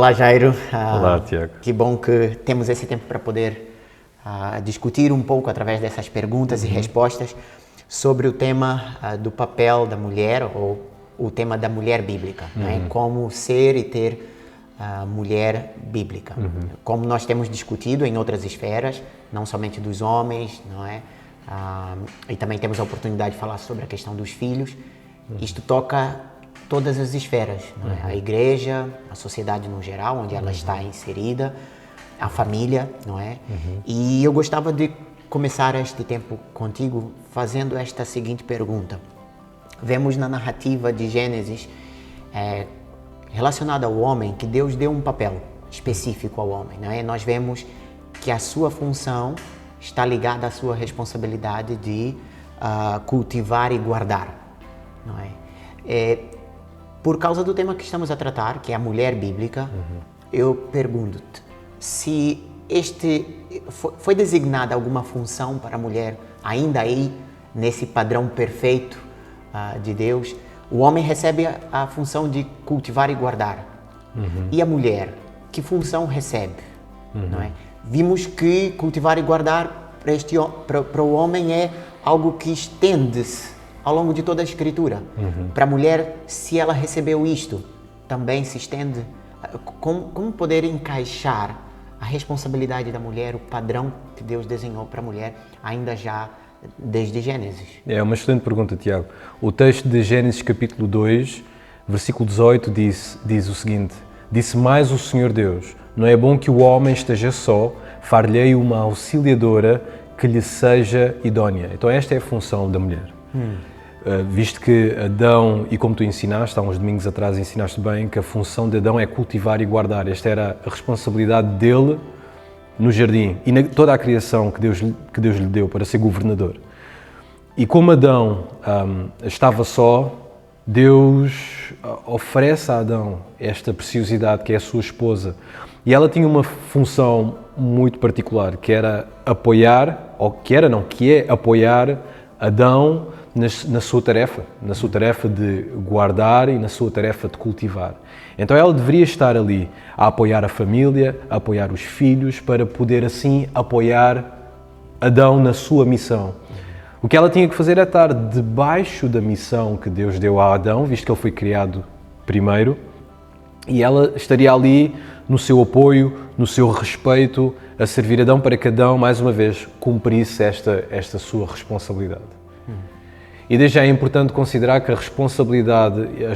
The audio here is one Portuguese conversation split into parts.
Olá, Jairo. Olá, Tiago. Que bom que temos esse tempo para poder discutir um pouco através dessas perguntas e respostas sobre o tema do papel da mulher ou o tema da mulher bíblica, né? Como ser e ter mulher bíblica. Como nós temos discutido em outras esferas, não somente dos homens, não é? E também temos a oportunidade de falar sobre a questão dos filhos. Isto toca todas as esferas, não é? A igreja, a sociedade no geral, onde ela está inserida, a família, não é? E eu gostava de começar este tempo contigo fazendo esta seguinte pergunta. Vemos na narrativa de Gênesis, relacionada ao homem, que Deus deu um papel específico ao homem, não é? Nós vemos que a sua função está ligada à sua responsabilidade de cultivar e guardar, não é? Por causa do tema que estamos a tratar, que é a mulher bíblica, eu pergunto-te se foi designada alguma função para a mulher ainda aí, nesse padrão perfeito de Deus. O homem recebe a função de cultivar e guardar. E a mulher, que função recebe? Não é? Vimos que cultivar e guardar para o homem é algo que estende-se ao longo de toda a Escritura. Para a mulher, se ela recebeu isto, também se estende. Como poder encaixar a responsabilidade da mulher, o padrão que Deus desenhou para a mulher, ainda já desde Gênesis? É uma excelente pergunta, Tiago. O texto de Gênesis capítulo 2, versículo 18, diz o seguinte: Disse mais o Senhor Deus, não é bom que o homem esteja só, far-lhe uma auxiliadora que lhe seja idónea. Então esta é a função da mulher. Visto que Adão, e como tu ensinaste, há uns domingos atrás ensinaste bem, que a função de Adão é cultivar e guardar. Esta era a responsabilidade dele no jardim e toda a criação que Deus lhe deu para ser governador. E como Adão estava só, Deus oferece a Adão esta preciosidade que é a sua esposa. E ela tinha uma função muito particular, que era apoiar, que é apoiar Adão na sua tarefa de guardar e na sua tarefa de cultivar. Então ela deveria estar ali a apoiar a família, a apoiar os filhos, para poder assim apoiar Adão na sua missão. O que ela tinha que fazer é estar debaixo da missão que Deus deu a Adão, visto que ele foi criado primeiro, e ela estaria ali no seu apoio, no seu respeito, a servir Adão, para que Adão, mais uma vez, cumprisse esta sua responsabilidade. E desde já é importante considerar que as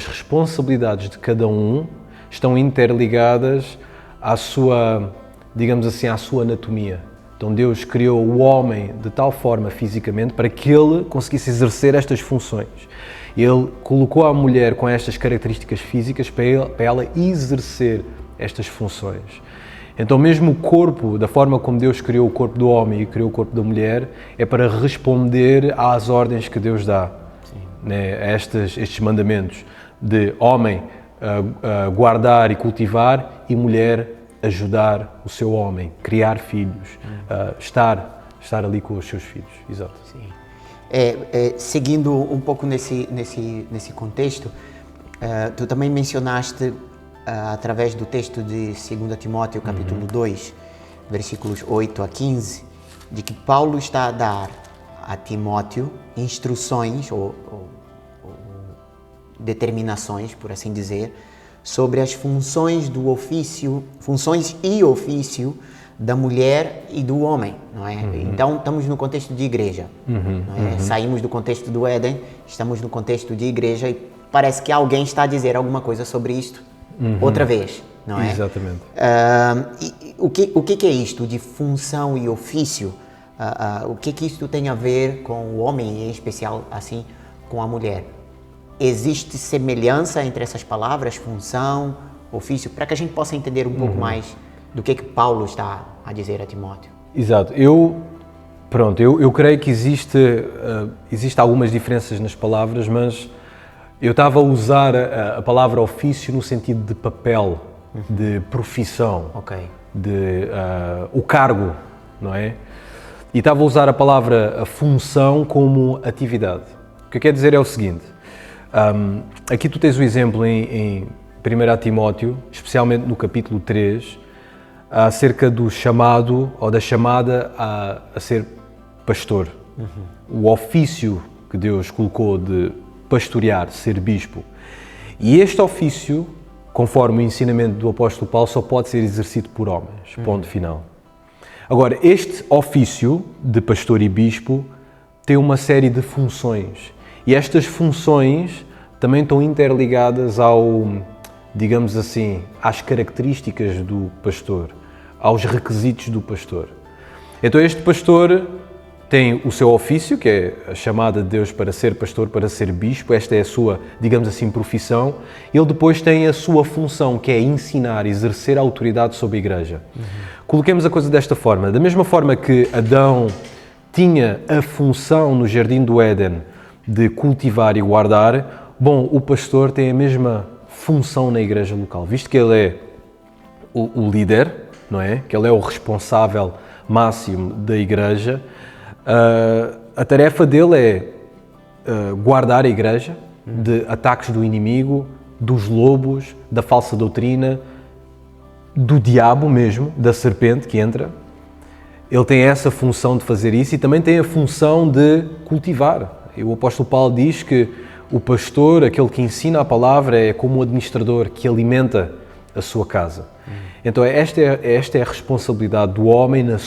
responsabilidades de cada um estão interligadas à sua, digamos assim, à sua anatomia. Então Deus criou o homem de tal forma fisicamente para que ele conseguisse exercer estas funções. Ele colocou a mulher com estas características físicas para ela exercer estas funções. Então mesmo o corpo, da forma como Deus criou o corpo do homem e criou o corpo da mulher, é para responder às ordens que Deus dá, né, a estes mandamentos de homem guardar e cultivar e mulher ajudar o seu homem, criar filhos, estar ali com os seus filhos. Exato. Sim. Seguindo um pouco nesse contexto, tu também mencionaste através do texto de 2 Timóteo, capítulo 2, versículos 8 a 15, de que Paulo está a dar a Timóteo instruções ou determinações, por assim dizer, sobre as funções e ofício da mulher e do homem, não é? Então, estamos no contexto de igreja, não é? Saímos do contexto do Éden, estamos no contexto de igreja e parece que alguém está a dizer alguma coisa sobre isto outra vez, não é? Exatamente. O que é isto de função e ofício? O que isto tem a ver com o homem, em especial, assim, com a mulher? Existe semelhança entre essas palavras, função, ofício, para que a gente possa entender um pouco mais do que Paulo está a dizer a Timóteo? Exato. Eu creio que existe algumas diferenças nas palavras, mas eu estava a usar a palavra ofício no sentido de papel, de profissão, de o cargo, não é? E estava a usar a palavra função como atividade. O que eu quero dizer é o seguinte, aqui tu tens o exemplo em 1 Timóteo, especialmente no capítulo 3, acerca do chamado ou da chamada a ser pastor. O ofício que Deus colocou de pastorear, ser bispo. E este ofício, conforme o ensinamento do apóstolo Paulo, só pode ser exercido por homens. Ponto final. Agora, este ofício de pastor e bispo tem uma série de funções. E estas funções também estão interligadas digamos assim, às características do pastor, aos requisitos do pastor. Então este pastor tem o seu ofício, que é a chamada de Deus para ser pastor, para ser bispo, esta é a sua, digamos assim, profissão. Ele depois tem a sua função, que é ensinar, exercer a autoridade sobre a igreja. Coloquemos a coisa desta forma, da mesma forma que Adão tinha a função no Jardim do Éden de cultivar e guardar, bom, o pastor tem a mesma função na igreja local, visto que ele é o líder, não é? Que ele é o responsável máximo da igreja. A tarefa dele é guardar a igreja de ataques do inimigo, dos lobos, da falsa doutrina, do diabo mesmo, da serpente que entra. Ele tem essa função de fazer isso e também tem a função de cultivar. E o apóstolo Paulo diz que o pastor, aquele que ensina a palavra, é como o administrador que alimenta a sua casa. Então esta é a responsabilidade do homem no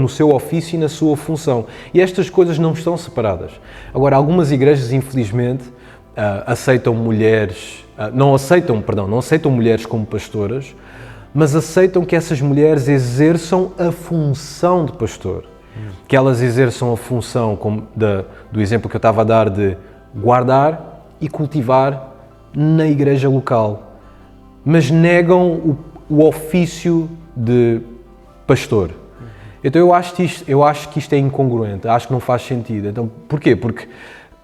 seu ofício e na sua função. E estas coisas não estão separadas. Agora, algumas igrejas, infelizmente, não aceitam mulheres como pastoras, mas aceitam que essas mulheres exerçam a função de pastor. Que elas exerçam a função, do exemplo que eu estava a dar, de guardar e cultivar na igreja local, mas negam o ofício de pastor. Então eu acho que isto é incongruente, acho que não faz sentido. Então, porquê? Porque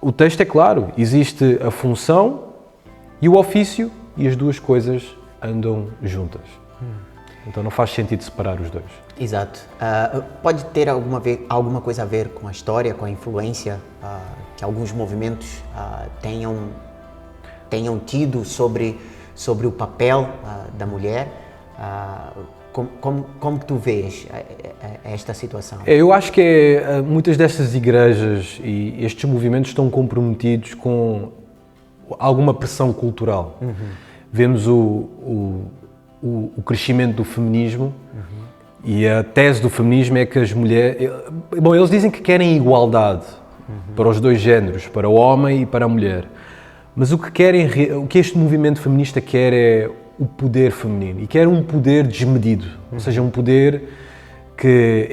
o texto é claro, existe a função e o ofício e as duas coisas andam juntas. Então não faz sentido separar os dois. Exato. Pode ter alguma coisa a ver com a história, com a influência que alguns movimentos tenham tido sobre o papel da mulher? Como que tu vês esta situação? Eu acho que muitas destas igrejas e estes movimentos estão comprometidos com alguma pressão cultural. Vemos o crescimento do feminismo e a tese do feminismo é que as mulheres... Bom, eles dizem que querem igualdade para os dois géneros, para o homem e para a mulher. Mas o que este movimento feminista quer é o poder feminino e quer um poder desmedido, ou seja, um poder que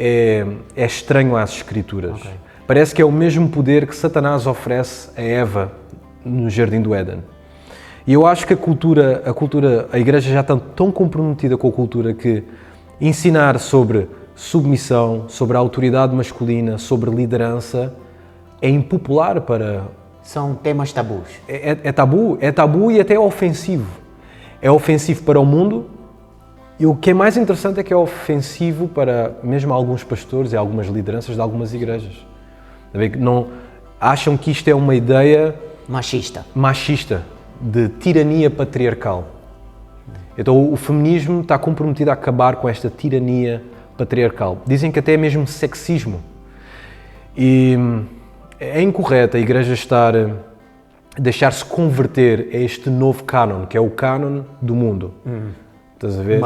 é estranho às Escrituras. Okay. Parece que é o mesmo poder que Satanás oferece a Eva no Jardim do Éden. E eu acho que a igreja já está tão comprometida com a cultura que ensinar sobre submissão, sobre a autoridade masculina, sobre liderança, é impopular para... São temas tabus. É tabu e até ofensivo. É ofensivo para o mundo e o que é mais interessante é que é ofensivo para mesmo alguns pastores e algumas lideranças de algumas igrejas. Não acham que isto é uma ideia... Machista. De tirania patriarcal. Então o feminismo está comprometido a acabar com esta tirania patriarcal. Dizem que até é mesmo sexismo. E é incorreto a igreja deixar-se converter a este novo cânon, que é o cânon do mundo. Estás a ver?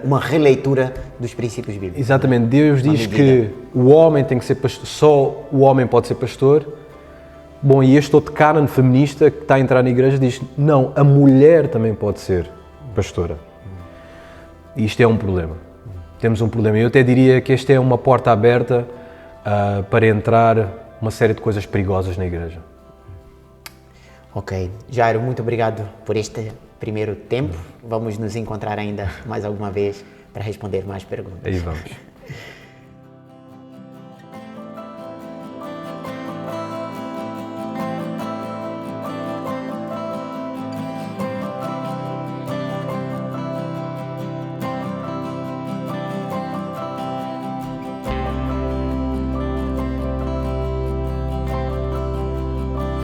Uma releitura dos princípios bíblicos. Exatamente. Deus diz que o homem tem que ser pastor, só o homem pode ser pastor. Bom, e este outro cânon feminista que está a entrar na igreja diz, não, a mulher também pode ser pastora. E isto é um problema. Temos um problema. Eu até diria que esta é uma porta aberta para entrar uma série de coisas perigosas na igreja. Ok. Jairo, muito obrigado por este primeiro tempo. Vamos nos encontrar ainda mais alguma vez para responder mais perguntas. Aí vamos.